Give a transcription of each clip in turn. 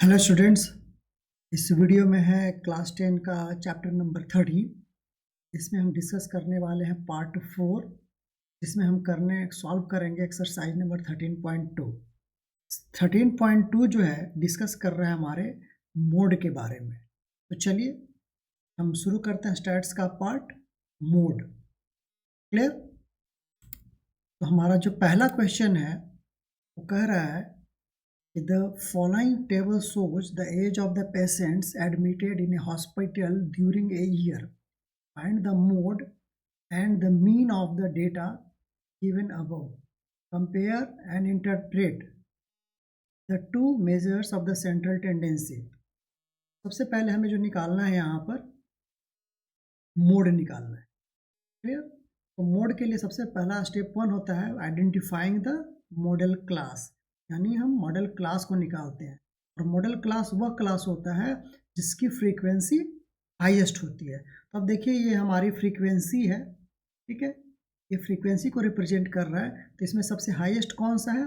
Hello students, इस video में है क्लास 10 का चैप्टर नंबर 13। इसमें हम डिस्कस करने वाले हैं पार्ट 4, जिसमें हम सॉल्व करेंगे एक्सरसाइज नंबर 13.2। 13.2 जो है डिस्कस कर रहा है हमारे मोड के बारे में। तो चलिए हम शुरू करते हैं स्टैट्स का पार्ट मोड। क्लियर? तो हमारा जो पहला क्वेश्चन है वो कह रहा है The following table shows the age of the patients admitted in a hospital during a year. Find the mode and the mean of the data given above. Compare and interpret the two measures of the central tendency. सबसे पहले हमें जो निकालना है यहाँ पर mode निकालना है। क्लियर? तो मोड के लिए सबसे पहला स्टेप 1 होता है आइडेंटिफाइंग द मॉडल क्लास, यानी हम मॉडल क्लास को निकालते हैं। और मॉडल क्लास वह क्लास होता है जिसकी फ्रीक्वेंसी हाईएस्ट होती है। तो अब देखिए ये हमारी फ्रीक्वेंसी है, ठीक है, ये फ्रीक्वेंसी को रिप्रेजेंट कर रहा है। तो इसमें सबसे हाईएस्ट कौन सा है?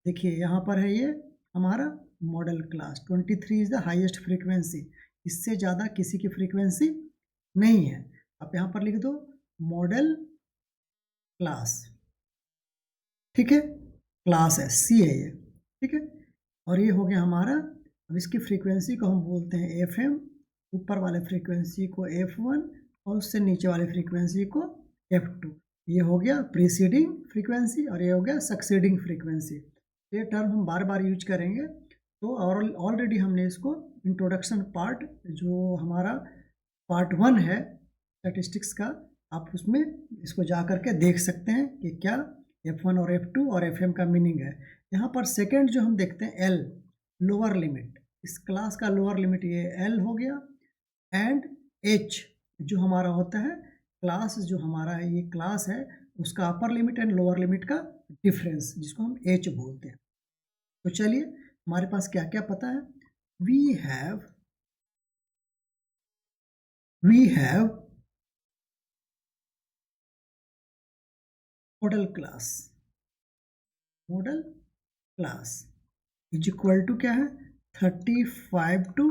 देखिए यहाँ पर है ये हमारा model class 23 is the highest frequency. इससे ज़्यादा किसी की फ्रीक्वेंसी नहीं है। आप यहाँ पर लिख दो मॉडल क्लास, ठीक है, क्लास है, सी है ये, ठीक है। और ये हो गया हमारा। अब इसकी फ्रीक्वेंसी को हम बोलते हैं FM, ऊपर वाले फ्रीक्वेंसी को F1 और उससे नीचे वाले फ्रीक्वेंसी को F2। ये हो गया प्रीसीडिंग फ्रीक्वेंसी और ये हो गया सक्सीडिंग फ्रीक्वेंसी। ये टर्म हम बार बार यूज करेंगे। तो ऑलरेडी हमने इसको इंट्रोडक्शन पार्ट जो हमारा पार्ट 1 है स्टैटिस्टिक्स का, आप उसमें इसको जा करके देख सकते हैं कि क्या F1 और F2 और FM का मीनिंग है। यहाँ पर सेकेंड जो हम देखते हैं L, लोअर लिमिट, इस क्लास का लोअर लिमिट ये L हो गया। एंड H जो हमारा होता है क्लास, जो हमारा ये क्लास है उसका upper limit and lower limit का डिफरेंस, जिसको हम H बोलते हैं। तो चलिए हमारे पास क्या क्या पता है। We have model class is equal to क्या है 35 to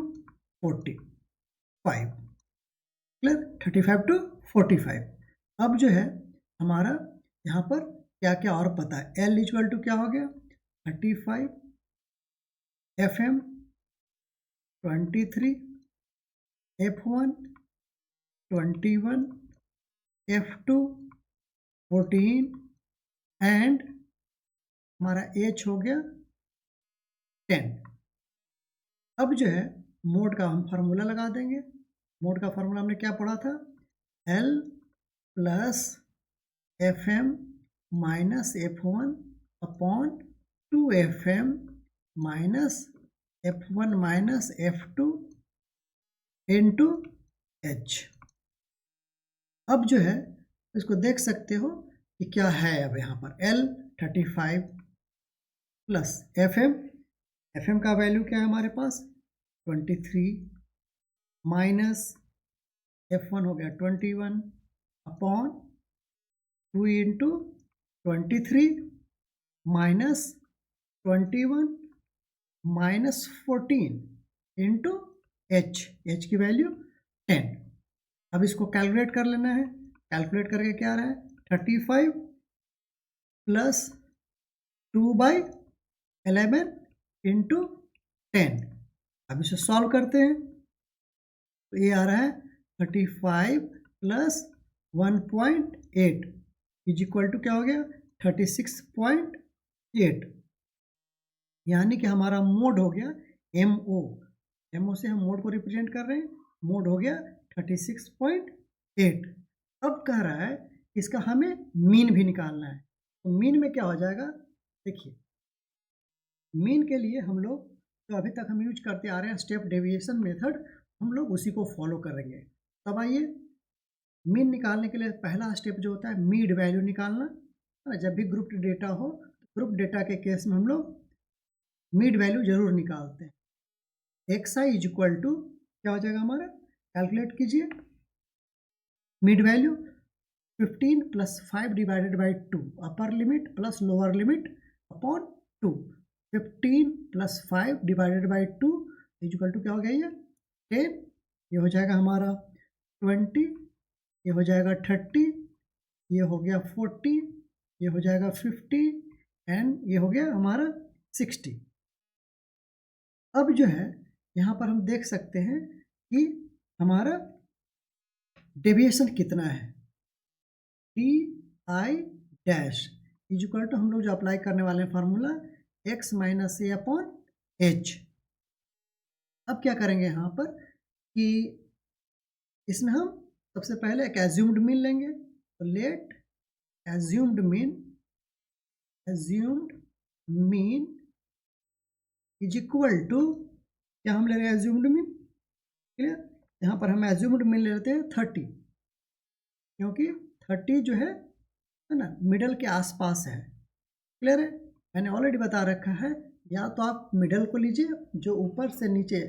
45। क्लियर? 35 to 45। अब जो है हमारा यहाँ पर क्या क्या और पता है। L इक्वल टू क्या हो गया 35, FM 23, F1 21, F2 14 एंड हमारा H हो गया 10। अब जो है मोड का हम फार्मूला लगा देंगे। मोड का फार्मूला हमने क्या पढ़ा था? L plus FM minus F1 upon 2FM minus F1 minus F2 into H। अब जो है इसको देख सकते हो कि क्या है। अब यहाँ पर L 35 प्लस FM का वैल्यू क्या है हमारे पास 23 माइनस F1 हो गया 21 upon 2 into 23 minus 21 minus 14 into H की वैल्यू 10। अब इसको कैलकुलेट कर लेना है। कैलकुलेट करके क्या आ रहा है 35 प्लस 2/11 इंटू 10। अब इसे सॉल्व करते हैं तो ये आ रहा है 35 प्लस 1.8 इज इक्वल टू क्या हो गया 36.8। यानी कि हमारा मोड हो गया MO से हम मोड को रिप्रेजेंट कर रहे हैं। मोड हो गया 36.8। अब कह रहा है इसका हमें मीन भी निकालना है। तो मीन में क्या हो जाएगा, देखिए मीन के लिए हम लोग जो अभी तक हम यूज करते आ रहे हैं स्टेप डेविएशन मेथड, हम लोग उसी को फॉलो करेंगे। तब आइए मीन निकालने के लिए पहला स्टेप जो होता है मीड वैल्यू निकालना। जब भी ग्रुप डेटा हो, ग्रुप डेटा के केस में हम लोग मीड वैल्यू जरूर निकालते हैं। xi इज इक्वल टू क्या हो जाएगा हमारा, कैलकुलेट कीजिए mid value 15 plus 5 divided by 2, upper limit plus lower limit upon 2। 15 plus 5 divided by 2 equal to क्या हो गया ये 10, ये हो जाएगा हमारा 20, ये हो जाएगा 30, ये हो गया 40, ये हो जाएगा 50 एंड ये हो गया हमारा 60। अब जो है यहाँ पर हम देख सकते हैं कि हमारा डेविएशन कितना है, t i dash equal to हम लोग जो अप्लाई करने वाले हैं formula x minus a upon h. अब क्या करेंगे यहाँ पर कि इसमें हम सबसे पहले एक एज्यूम्ड मीन लेंगे, तो let assumed mean is equal to, क्या हम ले रहे हैं एज्यूम्ड मीन, क्लियर। यहाँ पर हम एज्यूम्ड मीन ले लेते हैं 30, क्योंकि 30 जो है ना मिडल के आसपास है, क्लियर है। मैंने ऑलरेडी बता रखा है, या तो आप मिडल को लीजिए जो ऊपर से नीचे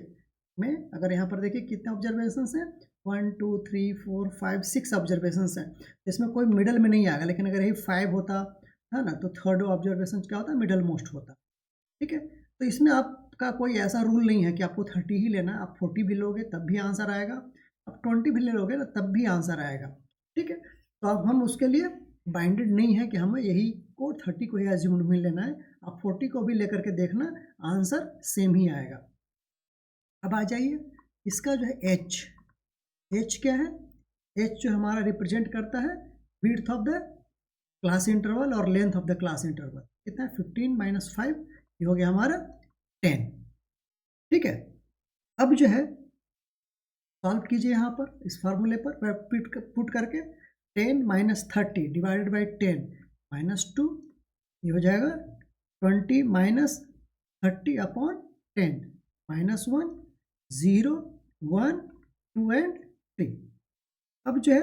में, अगर यहाँ पर देखिए कितने ऑब्जर्वेशंस हैं, 1 2 3 4 5 6 ऑब्जर्वेशंस हैं, इसमें कोई मिडल में नहीं आएगा। लेकिन अगर ये 5 होता है ना, तो थर्ड ऑब्जर्वेशन क्या होता है, मिडल मोस्ट होता, ठीक है। तो इसमें आपका कोई ऐसा रूल नहीं है कि आपको 30 ही लेना है, आप 40 भी लोगे तब भी आंसर आएगा, आप 20 भी ले लोगे ना तब भी आंसर आएगा, ठीक है। तो अब हम उसके लिए बाइंडेड नहीं है कि हमें यही को 30 को ही एज्यूम्ड मीन लेना है, आप 40 को भी लेकर के देखना, आंसर सेम ही आएगा। अब आ जाइए, इसका जो है एच क्या है, एच जो हमारा रिप्रेजेंट करता है width of the class interval और length of the class interval, कितना है 15 माइनस 5, ये हो गया हमारा 10, ठीक है। अब जो है सॉल्व कीजिए यहाँ पर इस फार्मूले पर पुट करके 10 माइनस 30 डिवाइडेड बाई 10 माइनस 2, ये हो जाएगा 20 माइनस 30 अपॉन 10 माइनस 1 0 1 2 एंड 3। अब जो है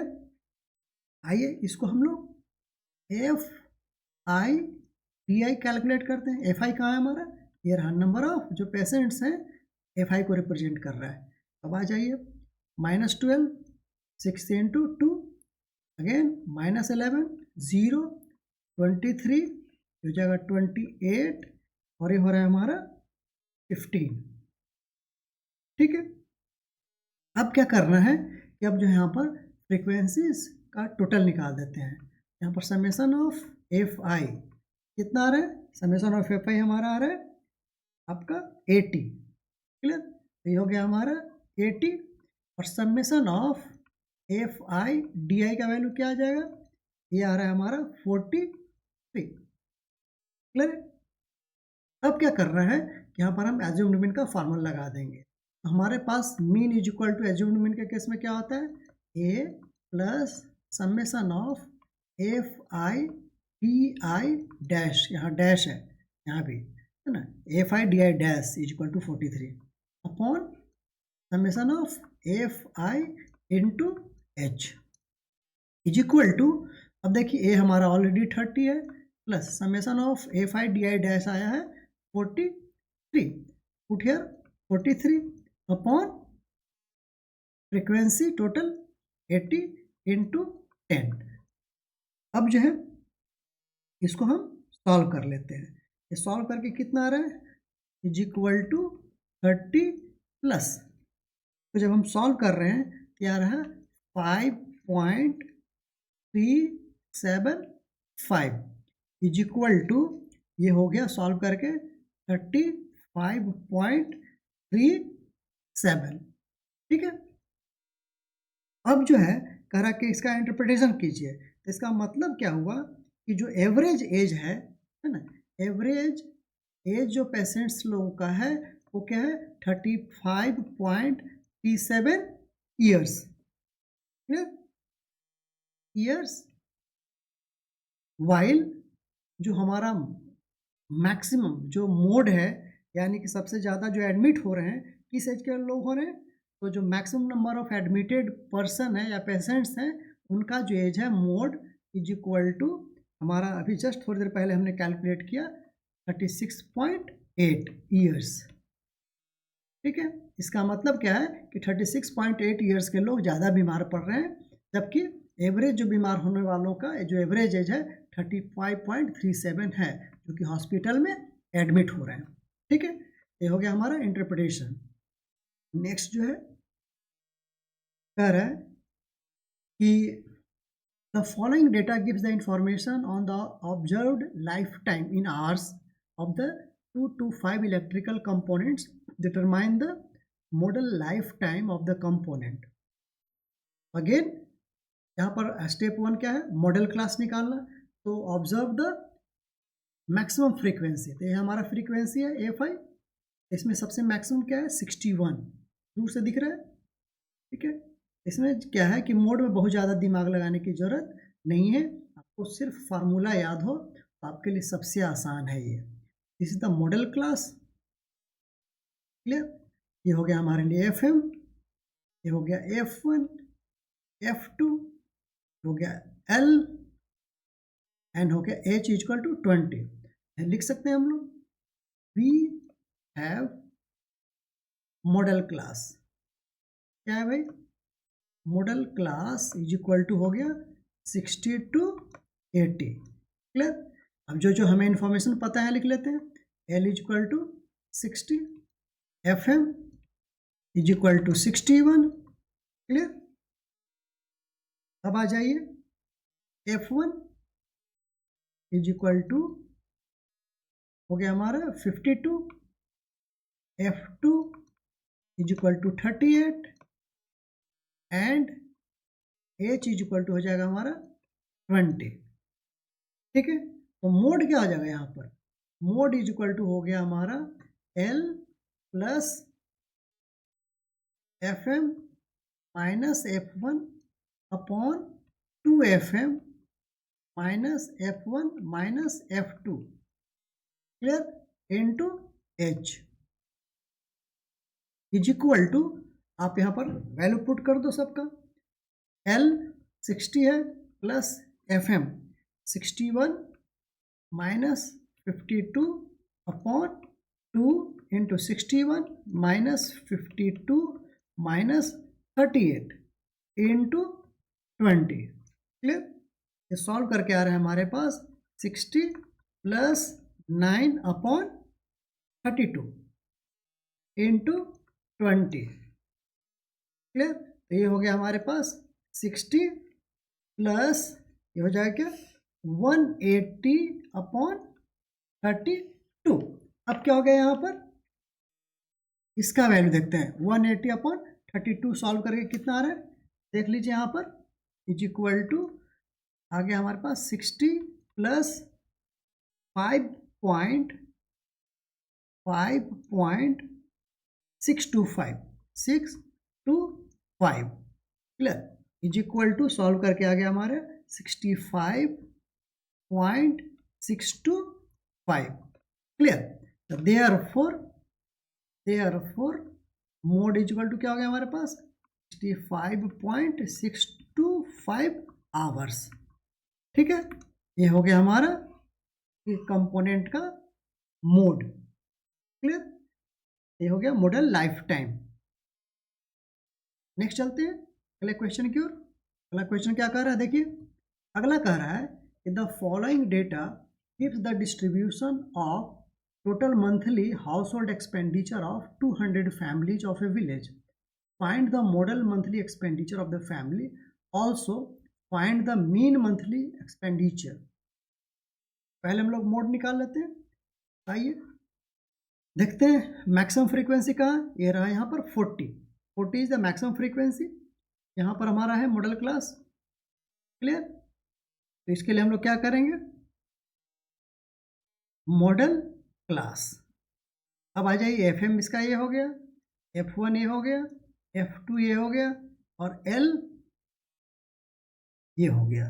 आइए इसको हम लोग F I D I calculate करते हैं। एफ आई कहाँ है हमारा, ये रहा नंबर ऑफ जो पेशेंट्स हैं, एफ आई को रिप्रेजेंट कर रहा है। अब आ जाइए -12 6 इंटू 2 अगेन -11 0 23 हो जाएगा 28 और ये हो रहा है हमारा 15, ठीक है। अब क्या करना है कि अब जो है यहाँ पर फ्रीक्वेंसीज का टोटल निकाल देते हैं। यहाँ पर समेसन ऑफ एफ आई कितना आ रहा है, समेसन ऑफ एफ आई हमारा आ रहा है आपका 80, क्लियर। तो ये हो गया हमारा 80 और summation of F I D I का वैल्यू क्या आ जाएगा, ये आ रहा है हमारा 43, क्लियर। अब क्या करना है कि यहाँ पर हम एज्यूम्ड मीन का फार्मूला लगा देंगे। तो हमारे पास mean is equal to assumed mean के केस में क्या होता है, A plus summation of F I D I dash, यहाँ डैश है यहाँ भी है ना, F I D I dash is equal to 43 upon summation of F I into H is equal to, अब देखिए ए हमारा ऑलरेडी 30 है plus summation of F I D I dash आया है 43, put here 43 upon frequency total 80 into 10। अब जो है इसको हम सॉल्व कर लेते हैं। ये सॉल्व करके कितना आ रहा है, इज इक्वल टू 30 प्लस, तो जब हम सॉल्व कर रहे हैं क्या आ रहा है 5.375 इज इक्वल टू, ये हो गया सॉल्व करके 35.37, ठीक है। अब जो है कह रहा कि इसका इंटरप्रिटेशन कीजिए, तो इसका मतलब क्या हुआ कि जो एवरेज एज है ना, एवरेज एज जो पेशेंट्स लोगों का है वो क्या है 35.37 ईयर्स, ईयर्स, वाइल जो हमारा मैक्सिमम जो मोड है, यानी कि सबसे ज़्यादा जो एडमिट हो रहे हैं किस एज के लोग हो रहे हैं, तो जो maximum number of admitted person है या पेशेंट्स हैं उनका जो एज है मोड इज इक्वल टू, हमारा अभी जस्ट थोड़ी देर पहले हमने कैलकुलेट किया 36.8 ईयर्स, ठीक है। इसका मतलब क्या है कि 36.8 ईयर्स के लोग ज़्यादा बीमार पड़ रहे हैं, जबकि एवरेज जो बीमार होने वालों का जो एवरेज एज है 35.37 है, जो कि हॉस्पिटल में एडमिट हो रहे हैं, ठीक है। ये हो गया हमारा इंटरप्रिटेशन। नेक्स्ट जो है कह रहा है कि the following data gives the information on the observed lifetime in hours of the 2 to 5 electrical components. Determine the model lifetime of the component. Again, यहाँ पर स्टेप 1 क्या है, मॉडल क्लास निकालना. तो ऑब्जर्व द मैक्सिमम फ्रीक्वेंसी, तो ये हमारा frequency है A5. इसमें सबसे मैक्सिमम क्या है 61, दूर से दिख रहा है. ठीक है, इसमें क्या है कि मोड में बहुत ज़्यादा दिमाग लगाने की ज़रूरत नहीं है, आपको सिर्फ फार्मूला याद हो तो आपके लिए सबसे आसान है ये. This is the model class. Clear, ये हो गया हमारे लिए FM, ये हो गया F1, F2, हो गया L, एंड हो गया H इक्वल टू 20. लिख सकते हैं हम लोग वी हैव मॉडल क्लास. क्या है भाई, modal class is equal to हो गया 60 to 80. क्लियर, अब जो हमें इंफॉर्मेशन पता है लिख लेते हैं. L is equal to 60, FM is equal to 61. Clear, अब आ जाइए F1 इज इक्वल टू हो गया हमारा 52, F2 is equal to 38 and H is equal to हो जाएगा हमारा 20. ठीक है, तो मोड क्या हो जाएगा यहाँ पर, मोड इज इक्वल टू हो गया हमारा L plus FM minus F1 upon 2FM minus F1 minus F2. Clear, into H is equal to, आप यहाँ पर वैल्यू पुट कर दो सबका. L 60 है plus FM 61 minus 52 upon 2 into 61 minus 52 minus 38 into 20. Clear, ये सॉल्व करके आ रहा है हमारे पास 60 प्लस 9 अपॉन 32 इंटू 20. क्लियर, तो ये हो गया हमारे पास 60 प्लस ये हो जाएगा क्या 180 अपॉन 32. अब क्या हो गया यहाँ पर, इसका वैल्यू देखते हैं. 180 अपॉन 32 सॉल्व करके कितना आ रहा है देख लीजिए यहाँ पर, इज इक्वल टू आ गया हमारे पास 60 plus 5.625. Clear, is equal to solve करके आ गया हमारे 65.625. Clear, therefore mode is equal to क्या हो गया हमारे पास 65.625 आवर्स. ठीक है, ये हो गया हमारा कंपोनेंट का मोड. क्लियर, ये हो गया मॉडल लाइफ टाइम. नेक्स्ट चलते हैं अगले क्वेश्चन की ओर. अगला क्वेश्चन क्या कह रहा है देखिए, अगला कह रहा है कि the following data gives the distribution of total monthly household expenditure of 200 families of a village. Find the model monthly expenditure of the family. Also find the mean monthly expenditure. पहले हम लोग मोड निकाल लेते हैं. आइए देखते हैं maximum frequency कहाँ, ये रहा यहाँ पर 40 इज द मैक्सिमम फ्रीक्वेंसी. यहाँ पर हमारा है मॉडल क्लास. क्लियर, तो इसके लिए हम लोग क्या करेंगे, मॉडल क्लास. अब आ जाइए FM इसका ये हो गया, F1 ये हो गया, F2 ये हो गया और L ये हो गया.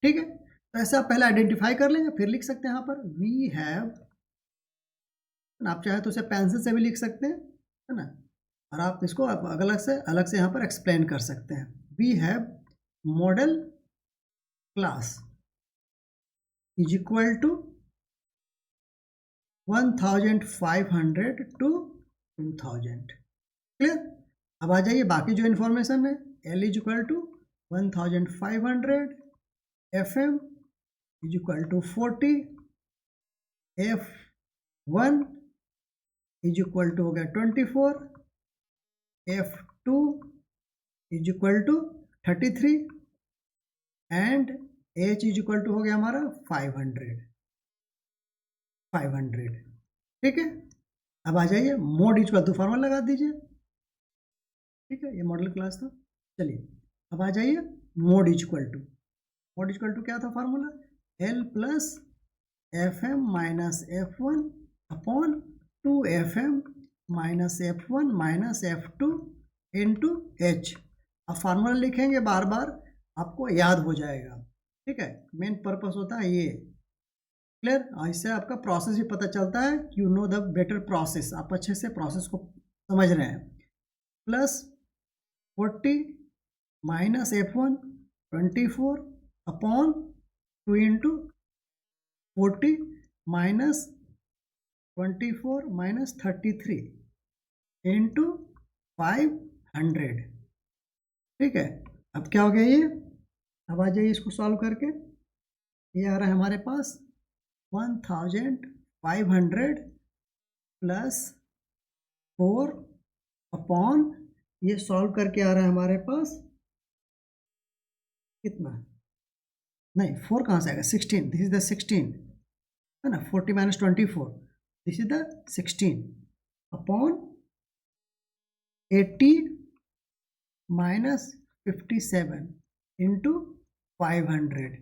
ठीक है, तो ऐसा आप पहले आइडेंटिफाई कर लेंगे, फिर लिख सकते हैं यहाँ पर वी हैव. आप चाहे तो उसे पेंसिल से भी लिख सकते हैं, है ना, और आप इसको अलग से यहाँ पर एक्सप्लेन कर सकते हैं. We have model class is equal to 1500 to 2000. Clear, अब आ जाइए बाकी जो इन्फॉर्मेशन है. L is equal to 1500, FM is equal to 40, F1 is equal to हो गया 24 F2 is equal to 33 and H is equal to हो गया हमारा 500। ठीक है, अब आ जाइए मोड इक्वल टू फॉर्मूला लगा दीजिए। ठीक है, ये मॉडल क्लास था। चलिए अब आ जाइए मोड इक्वल टू क्या था formula, L plus FM minus F1 upon 2FM minus F1 minus F2 into H। अब फार्मूला लिखेंगे बार बार, आपको याद हो जाएगा। ठीक है, मेन पर्पस होता है ये। क्लियर, इससे आपका प्रोसेस भी पता चलता है, you know the better process, आप अच्छे से प्रोसेस को समझ रहे हैं। Plus 40 minus F1 24 upon 2 into 40 minus 24 minus 33 into 500। ठीक है, अब क्या हो गया ये, अब आ जाइए इसको सॉल्व करके। ये आ रहा है हमारे पास 1500 प्लस 4 अपॉन, ये सॉल्व करके आ रहा है हमारे पास कितना, नहीं 4 कहाँ से आएगा, 16, दिस इज द 16 है ना, 40 minus 24, this is the 16 upon 80 minus 57 into 500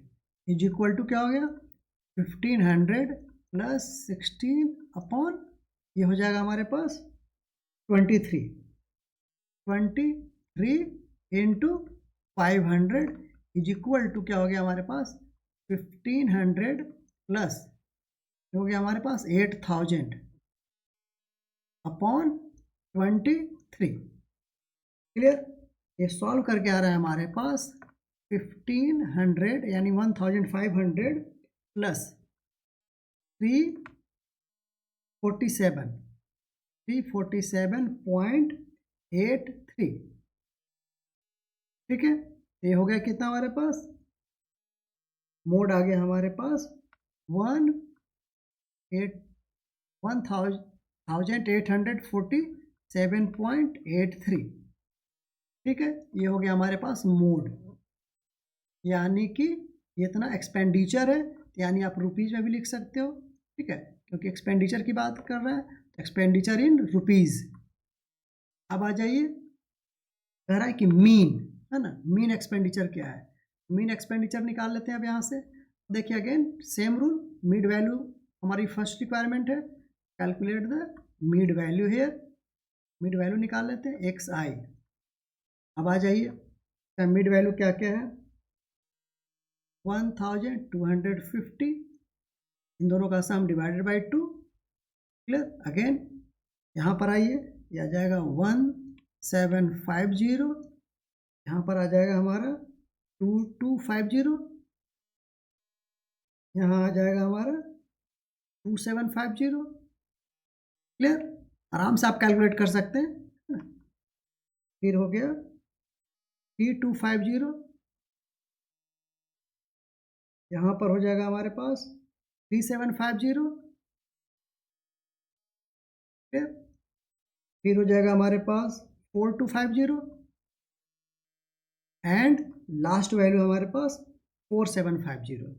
is equal to क्या हो गया, 1500 प्लस 16 अपॉन, ये हो जाएगा हमारे पास 23 इंटू 500 इज इक्वल टू क्या हो गया हमारे पास 1500 प्लस हो गया हमारे पास 8000 अपॉन 23। क्लियर, ये सॉल्व करके आ रहा है हमारे पास 1500 यानी 1500 प्लस 347.83। ठीक है, ये हो गया कितना हमारे पास, मोड आ गया हमारे पास 1847.83। ठीक है, ये हो गया हमारे पास मोड, यानी कि ये इतना एक्सपेंडिचर है, यानी आप रुपीज़ में भी लिख सकते हो। ठीक है, क्योंकि एक्सपेंडिचर की बात कर रहे हैं तो एक्सपेंडिचर इन रुपीज़। अब आ जाइए, कह रहा है कि मीन है ना, मीन एक्सपेंडिचर क्या है, मीन एक्सपेंडिचर निकाल लेते हैं अब यहाँ से। देखिए again same rule, mid value हमारी फर्स्ट रिक्वायरमेंट है, calculate the mid value here, mid value निकाल लेते हैं XI। अब आ जाइए मिड वैल्यू क्या क्या है, 1250, इन दोनों का सम डिवाइडेड बाई 2। क्लियर, अगेन यहाँ पर आइए, यह आ जाएगा 1750, यहाँ पर आ जाएगा हमारा 2250, यहाँ आ जाएगा हमारा 2750। क्लियर, आराम से आप कैलकुलेट कर सकते हैं। फिर हो गया 3250, यहाँ पर हो जाएगा हमारे पास 3750। क्लियर, फिर हो जाएगा हमारे पास 4250 एंड लास्ट वैल्यू हमारे पास 4750।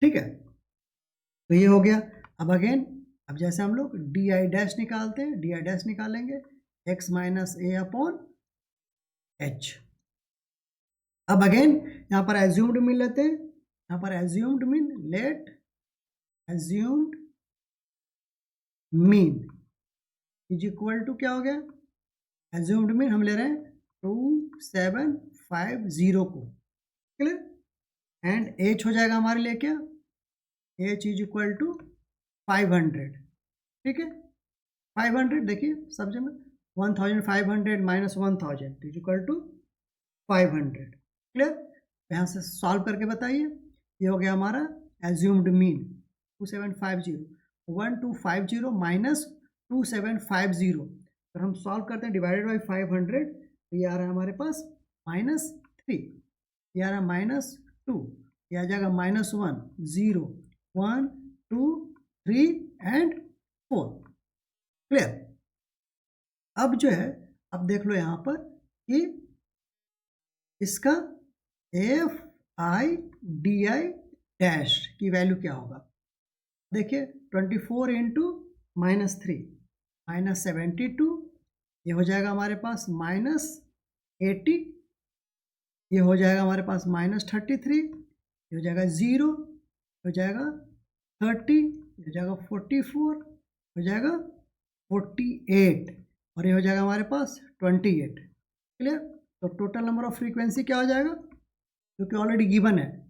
ठीक है, तो ये हो गया। अब अगेन, अब जैसे हम लोग डी आई डैश निकालते हैं, डी आई डैश निकालेंगे x minus a upon h. अब अगेन यहाँ पर एज्यूम्ड मीन लेते हैं, यहाँ पर assumed mean, let assumed mean is equal to क्या हो गया, एज्यूम्ड मीन हम ले रहे हैं 2750 को। क्लियर, एंड एच हो जाएगा हमारे लिए क्या, एच इज इक्वल टू 500। ठीक है, 500 देखिए सब जगह 1500 minus 1000 is equal to 500। Clear, यहाँ से सॉल्व करके बताइए, ये हो गया हमारा एज्यूम्ड मीन 2750, 1250 माइनस 2750, अगर हम सॉल्व करते हैं डिवाइडेड बाई 500, तो ये आ रहा है हमारे पास -3, ये आ रहा है -2, ये आ जाएगा -1, 0, 1, 2, 3 एंड 4। क्लियर, अब जो है, अब देख लो यहाँ पर कि इसका F I D I dash की वैल्यू क्या होगा। देखिए 24 इंटू -3 -72, ये हो जाएगा हमारे पास -80, ये हो जाएगा हमारे पास -33, ये हो जाएगा 0, हो जाएगा 30, हो जाएगा 44, हो जाएगा 48 और ये हो जाएगा हमारे पास 28। क्लियर। तो टोटल नंबर ऑफ फ्रीक्वेंसी क्या हो जाएगा, जो कि ऑलरेडी गिवन है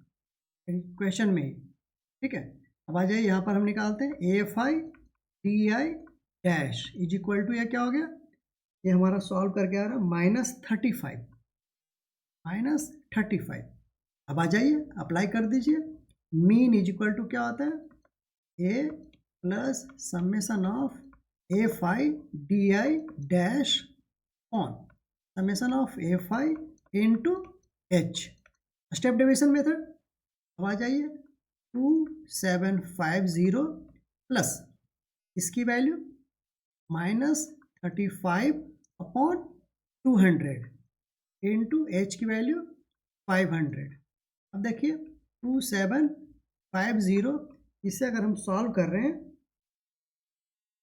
क्वेश्चन में ही। ठीक है, अब आ जाइए यहाँ पर हम निकालते हैं f I D I dash is equal to, यह क्या हो गया, ये हमारा सॉल्व करके आ रहा है -35। अब आ जाइए अप्लाई कर दीजिए। मीन इज इक्वल टू क्या होता है, A plus summation of F I D I dash on summation of F I into H, step division method. अब आ जाइए 2750 प्लस इसकी वैल्यू -35 अपॉन 200 इंटू एच की वैल्यू 500। अब देखिए 2750, इसे अगर हम सॉल्व कर रहे हैं,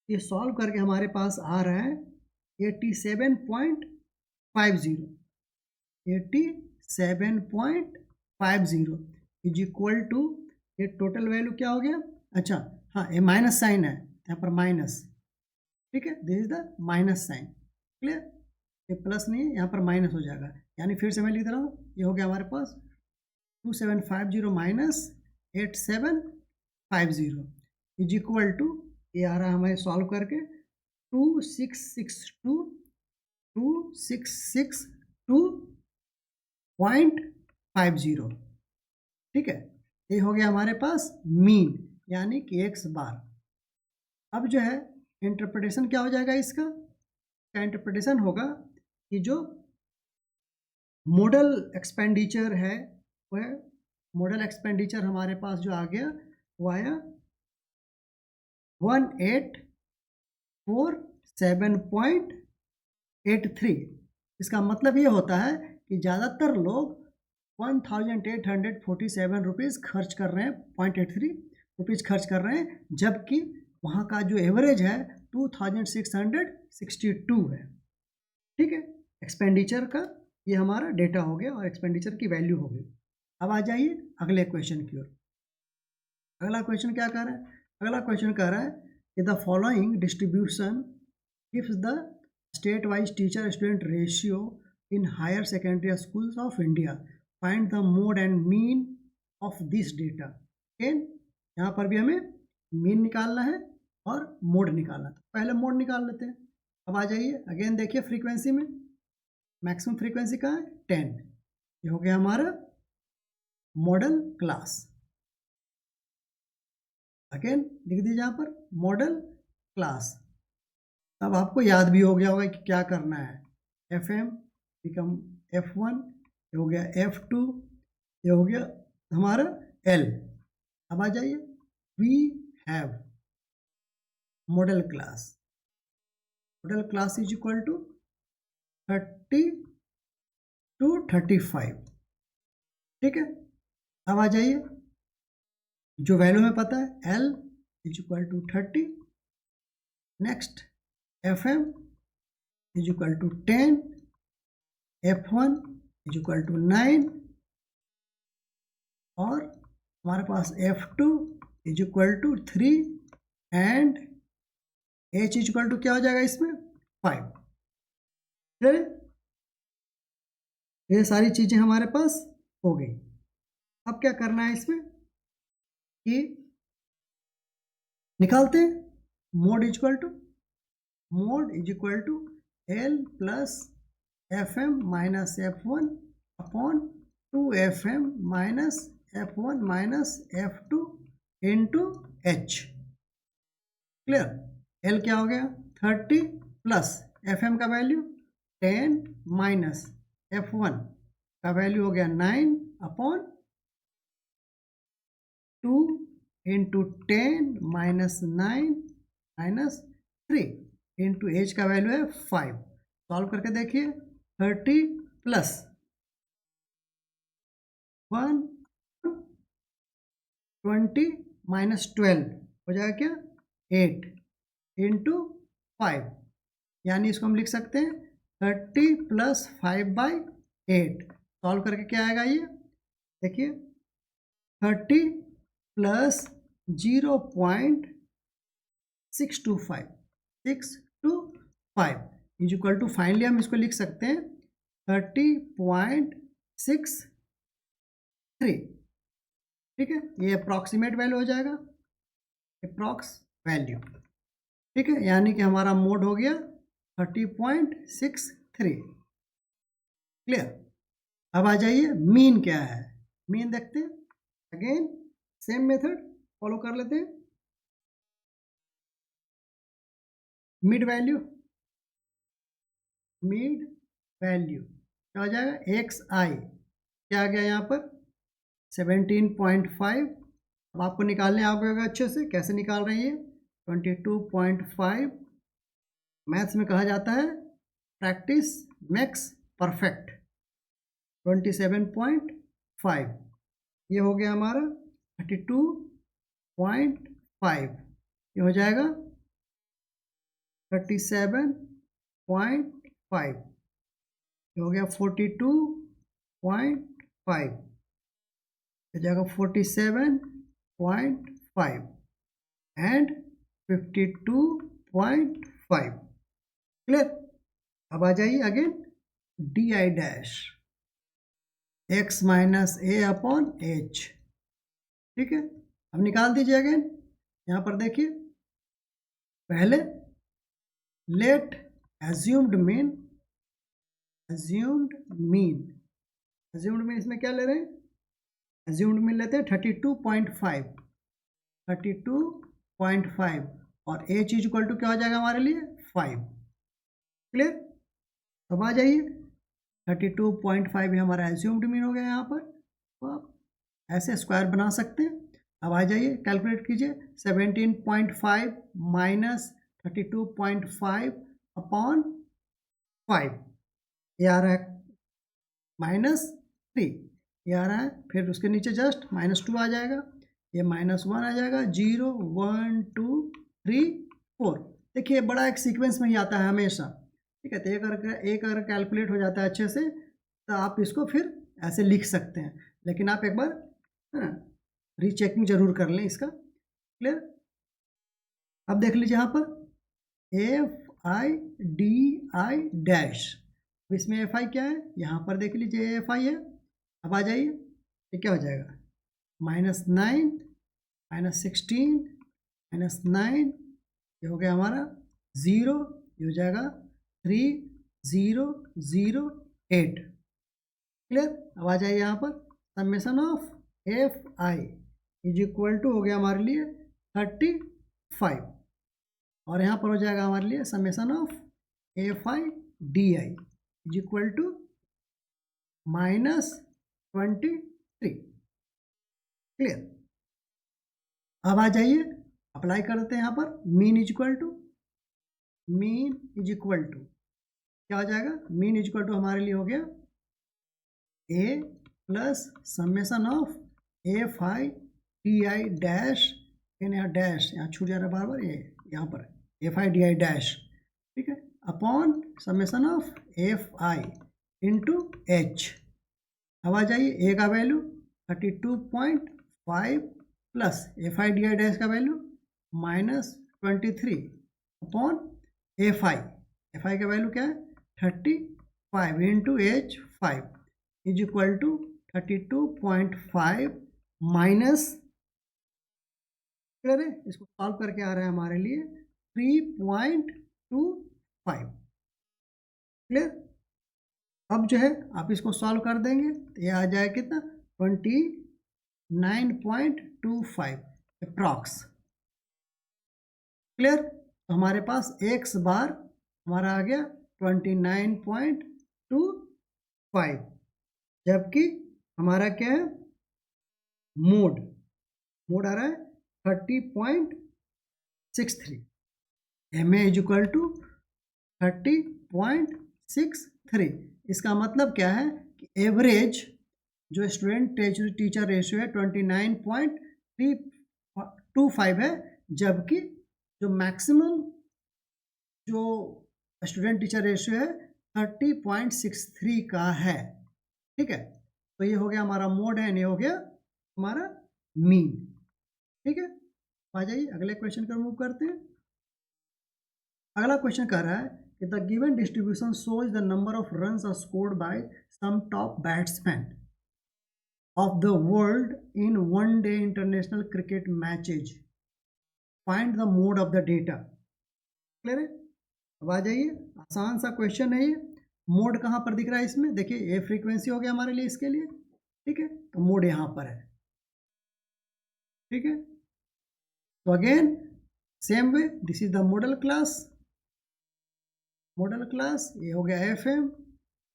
ये सॉल्व करके हमारे पास आ रहा है 87.50 इज इक्वल टू, ये टोटल वैल्यू क्या हो गया, अच्छा हाँ ये माइनस साइन है यहाँ पर माइनस, ठीक है, this is the minus sign. Clear, ये प्लस नहीं है, यहाँ पर माइनस हो जाएगा, यानी फिर से मैं लिख रहा हूँ, ये हो गया हमारे पास 2750 माइनस 8750 इज इक्वल टू, ये आ रहा है हमें सॉल्व करके 2662.50। ठीक है, ये हो गया हमारे पास मीन यानी कि x बार। अब जो है इंटरप्रिटेशन क्या हो जाएगा इसका इंटरप्रिटेशन होगा कि जो मोडल एक्सपेंडिचर है, वह मोडल एक्सपेंडिचर हमारे पास जो आ गया वो आया 1847.83। इसका मतलब ये होता है कि ज़्यादातर लोग 1847 रुपीज़ खर्च कर रहे हैं, 0.83 रुपीज़ खर्च कर रहे हैं, जबकि वहाँ का जो एवरेज है 2662 है। ठीक है, एक्सपेंडिचर का ये हमारा डेटा हो गया और एक्सपेंडिचर की वैल्यू हो गई। अब आ जाइए अगले क्वेश्चन की ओर। अगला क्वेश्चन क्या कर रहा है, अगला क्वेश्चन कह रहा है कि the following distribution gives the state wise teacher student ratio in higher secondary schools of India, find the mode and mean of this data. यहाँ पर भी हमें मीन निकालना है और मोड निकालना है। पहले मोड निकाल लेते हैं। अब आ जाइए अगेन देखिए फ्रीक्वेंसी में मैक्सिमम फ्रीक्वेंसी का है 10, ये हो गया हमारा मॉडल क्लास। अगेन लिख दीजिए यहाँ पर मॉडल क्लास। अब आपको याद भी हो गया होगा कि क्या करना है, FM बिकम F1, ये हो गया F2, ये हो गया हमारा L। अब आ जाइए we have model class is equal to 30 to 35। ठीक है, अब आ जाइए जो वैल्यू में पता है L is equal to 30, next FM is equal to 10, F1 is equal to 9 और हमारे पास F2 is equal to 3 and H is equal to क्या हो जाएगा इसमें 5। ये सारी चीजें हमारे पास हो गई। अब क्या करना है इसमें कि निकालते हैं mode is equal to L plus FM minus F1 upon 2FM minus F1 minus F2 into H। Clear, L क्या हो गया 30 प्लस FM का वैल्यू 10 माइनस F1 का वैल्यू हो गया 9 upon 2 into 10 minus 9 minus 3 into h का value है 5। Solve करके देखिए 30 प्लस 1 20 माइनस 12 हो जाएगा क्या 8 इंटू 5, यानी इसको हम लिख सकते हैं 30 प्लस 5/8। सॉल्व करके क्या आएगा ये देखिए 30 plus 0.625 is equal to, finally हम इसको लिख सकते हैं 30.63। ठीक है, ये अप्रॉक्सीमेट वैल्यू हो जाएगा, अप्रॉक्स वैल्यू। ठीक है, यानी कि हमारा मोड हो गया 30.63। क्लियर। अब आ जाइए मीन क्या है, मीन देखते हैं। अगेन सेम मेथड फॉलो कर लेते हैं। मिड वैल्यू, मिड वैल्यू क्या हो जाएगा एक्स आई, क्या आ गया यहाँ पर 17.5। अब आपको निकालने आ गएगा अच्छे से, कैसे निकाल रहे हैं ये 22.5। मैथ्स में कहा जाता है प्रैक्टिस मेक्स परफेक्ट। 27.5 ये हो गया हमारा 32.5, ये हो जाएगा 37.5, ये हो गया 42.5, हो जाएगा 47.5 एंड 52.5। क्लियर। अब आ जाइए again D I dash x minus a upon H. ठीक है, अब निकाल दीजिए अगेन। यहाँ पर देखिए पहले let assumed mean, assumed mean, assumed mean इसमें क्या ले रहे हैं, एज्यूम्ड मीन लेते हैं 32.5, 32.5 और एच इज इक्वल टू क्या हो जाएगा हमारे लिए 5। क्लियर। अब आ जाइए 32.5 ही हमारा एज्यूम्ड मीन हो गया यहाँ पर, तो आप ऐसे स्क्वायर बना सकते हैं। अब आ जाइए कैलकुलेट कीजिए 17.5 माइनस 32.5 अपॉन 5, ये आ रहा है -3, ये आ रहा है, फिर उसके नीचे जस्ट -2 आ जाएगा, ये -1 आ जाएगा, 0 1 2 3 4। देखिए बड़ा एक सीक्वेंस में ही आता है हमेशा। ठीक है, तो एक अगर कैलकुलेट हो जाता है अच्छे से तो आप इसको फिर ऐसे लिख सकते हैं, लेकिन आप एक बार रीचेकिंग जरूर कर लें इसका। क्लियर। अब देख लीजिए यहाँ पर F I D I dash, इसमें एफ आई क्या है, यहाँ पर देख लीजिए एफ आई है। अब आ जाइए ये क्या हो जाएगा -9 -16 -9, ये हो गया हमारा 0, ये हो जाएगा 3008। क्लियर। अब आ जाइए यहाँ पर summation of F i is equal to हो गया हमारे लिए 35, और यहाँ पर हो जाएगा हमारे लिए summation of F I D i is equal to -23। Clear. अब आ जाइए अप्लाई कर देते हैं यहाँ पर mean is equal to, mean is equal to क्या हो जाएगा, मीन इज इक्वल टू हमारे लिए हो गया A plus summation of F I D I dash, यहाँ डैश यहाँ छूट जा रहा है बार बार, ये यहाँ पर F I D I dash, ठीक है, upon summation of F I into H. अब आ जाइए ए का value 32.5 plus F I D I dash का value -23 upon F I, F I का वैल्यू क्या है 35 into H 5 is equal to 32.5 minus, clear है, इसको सॉल्व करके आ रहा है हमारे लिए 3.25। क्लियर। अब जो है आप इसको सॉल्व कर देंगे तो ये आ जाए कितना 29.25 अप्रॉक्स। क्लियर। तो हमारे पास एक्स बार हमारा आ गया 29.25, जबकि हमारा क्या है मोड, मोड आ रहा है 30.63। M a is equal to 30.63। इसका मतलब क्या है कि एवरेज जो स्टूडेंट टीचर रेशियो है 29.325 है, जबकि जो मैक्सिमम जो स्टूडेंट टीचर रेशियो है 30.63 का है। ठीक है, तो ये हो गया हमारा मोड है, ये हो गया हमारा मीन। ठीक है, आ जाइए अगले क्वेश्चन पर मूव करते हैं। अगला क्वेश्चन कह रहा है कि the given distribution shows the number of runs scored by some top batsman of the world in one day international cricket matches, find the mode of the data. Clear है? अब आ जाइए, आसान सा क्वेश्चन है ये। मोड कहाँ पर दिख रहा है इसमें? देखिए ये फ्रीक्वेंसी हो गया हमारे लिए इसके लिए। ठीक है, तो मोड यहाँ पर है। ठीक है, तो again same way, this is the model class. Model class ये हो गया FM, हो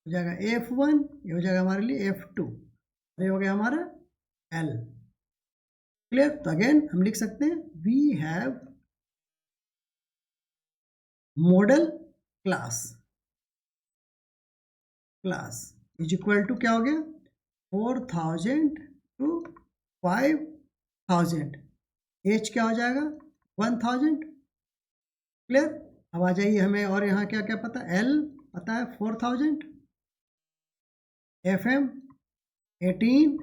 जाएगा F1, ये हो जाएगा हमारे लिए F2, ये हो गया हमारा L। क्लियर? तो अगेन हम लिख सकते हैं we have model class is equal to क्या हो गया 4000 to 5000, एच क्या हो जाएगा 1000। क्लियर? अब आ जाइए, हमें और यहाँ क्या क्या पता, L पता है 4000, FM 18,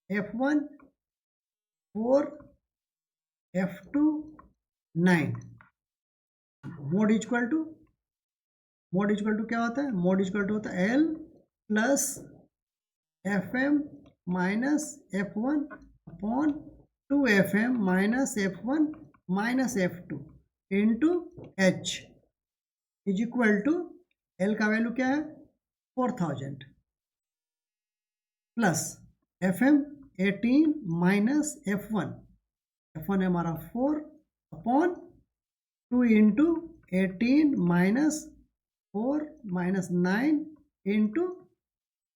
F1 4, F2 9। Mode equal to क्या होता है? मोड इक्वल टू होता है L plus FM minus F1 upon 2FM minus F1 minus F2 into H is equal to L का वैल्यू क्या है 4000 प्लस FM 18 माइनस F1 है हमारा 4 upon 2 into 18 minus 4 minus 9 into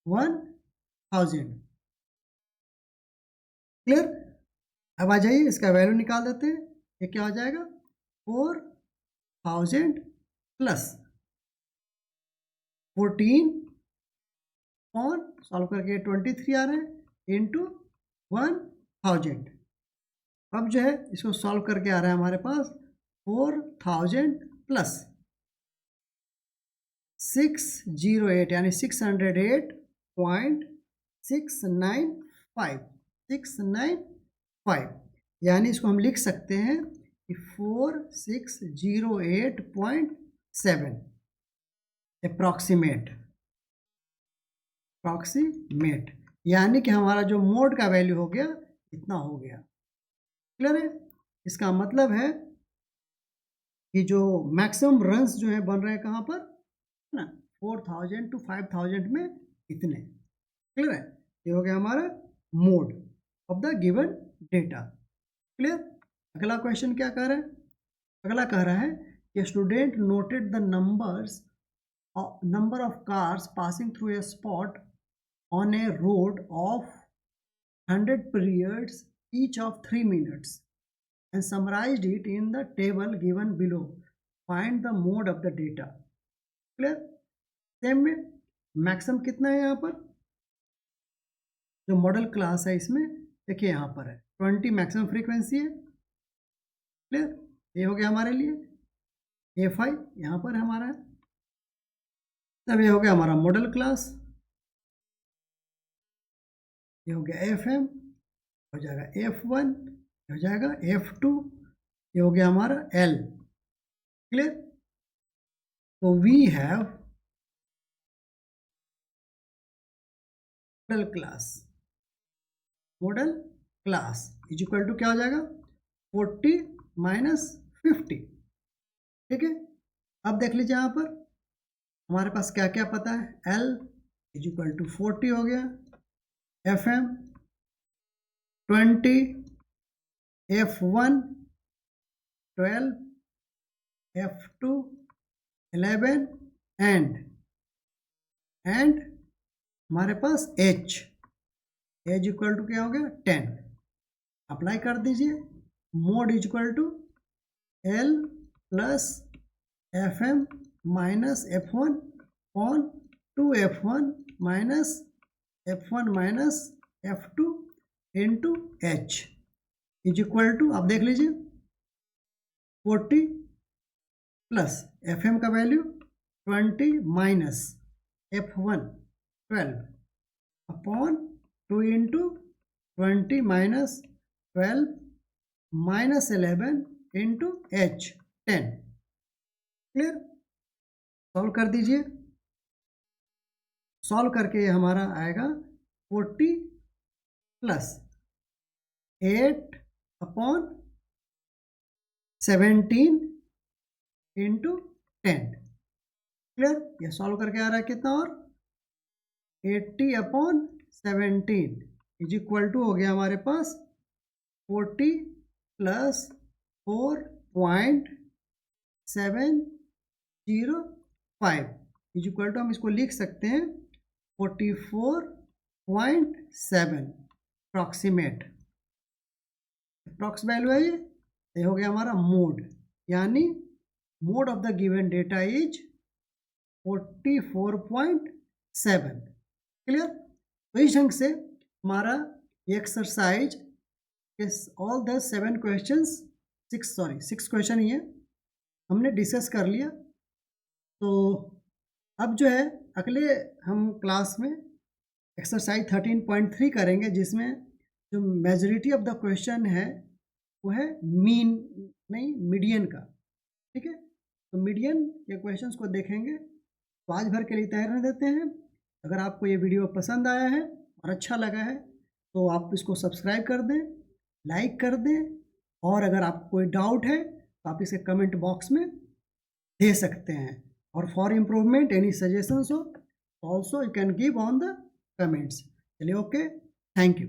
1000। Clear? अब आ जाइए, इसका वैल्यू निकाल देते हैं। ये क्या हो जाएगा 4000 प्लस 14 और सॉल्व करके 23 आ रहे हैं इंटू 1000। अब जो है इसको सॉल्व करके आ रहा है हमारे पास 4000 प्लस 608 यानी 608.695 यानी इसको हम लिख सकते हैं कि 4608.7 अप्रॉक्सीमेट यानी कि हमारा जो मोड का वैल्यू हो गया इतना हो गया। क्लियर है? इसका मतलब है कि जो मैक्सिमम रन्स जो है बन रहे हैं कहाँ पर ना 4000 to 5000 में इतने। क्लियर है? ये हो गया हमारा mode of the given data. Clear? अगला क्वेश्चन क्या कह रहा है? अगला कह रहा है कि student noted the number of cars passing through a spot on A road of 100 periods each of 3 minutes and summarized it in the table given below. Find the mode of the data. Clear? Same में maximum कितना है यहाँ पर? जो model class है इसमें देखिए यहाँ पर है 20 मैक्सिमम फ्रीक्वेंसी है। क्लियर? ये हो गया हमारे लिए A5 यहाँ पर हमारा है। तब ये हो गया हमारा मॉडल क्लास, ये हो गया FM, हो जाएगा F1, हो जाएगा F2, ये हो गया हमारा L। क्लियर? तो we have model class is equal to क्या हो जाएगा 40 माइनस 50। ठीक है, अब देख लीजिए यहाँ पर हमारे पास क्या क्या पता है। L इज इक्वल टू 40 हो गया, FM 20, F1 12, F2 11 एंड हमारे पास H इक्वल टू क्या हो गया 10। अप्लाई कर दीजिए। Mode is equal to L plus FM minus F1 upon 2F1 minus F1 minus F2 into H is equal to, आप देख लीजिए 40 प्लस FM का value 20 minus F1 12 upon 2 into 20 minus 12 minus 11 into H 10। Clear? Solve कर दीजिए। Solve करके ये हमारा आएगा 40 प्लस 8 अपॉन 17 इंटू 10। क्लियर? ये सॉल्व करके आ रहा है कितना, और 80 अपॉन 17 इज इक्वल टू हो गया हमारे पास 40 प्लस 4.705 इज इक्वल टू, हम इसको लिख सकते हैं 44.7 अप्रॉक्सीमेट। अप्रॉक्स वैल्यू है ये हो गया हमारा मोड, यानी mode of the given data is 44.7। Clear? तो इस ढंग से हमारा exercise all the 7 questions 6 question ही है हमने डिस्कस कर लिया। तो अब जो है अगले हम क्लास में एक्सरसाइज 13.3 करेंगे, जिसमें जो मेजॉरिटी ऑफ द क्वेश्चन है वो है मीडियन का। ठीक है, तो मीडियन के क्वेश्चंस को देखेंगे। तो आज भर के लिए तैयार रहने देते हैं। अगर आपको ये वीडियो पसंद आया है और अच्छा लगा है तो आप इसको सब्सक्राइब कर दें, लाइक कर दें, और अगर आपको कोई डाउट है तो आप इसे कमेंट बॉक्स में दे सकते हैं। और फॉर इम्प्रूवमेंट एनी सजेशंस हो also you can give on the comments. चलिए, ओके, थैंक यू।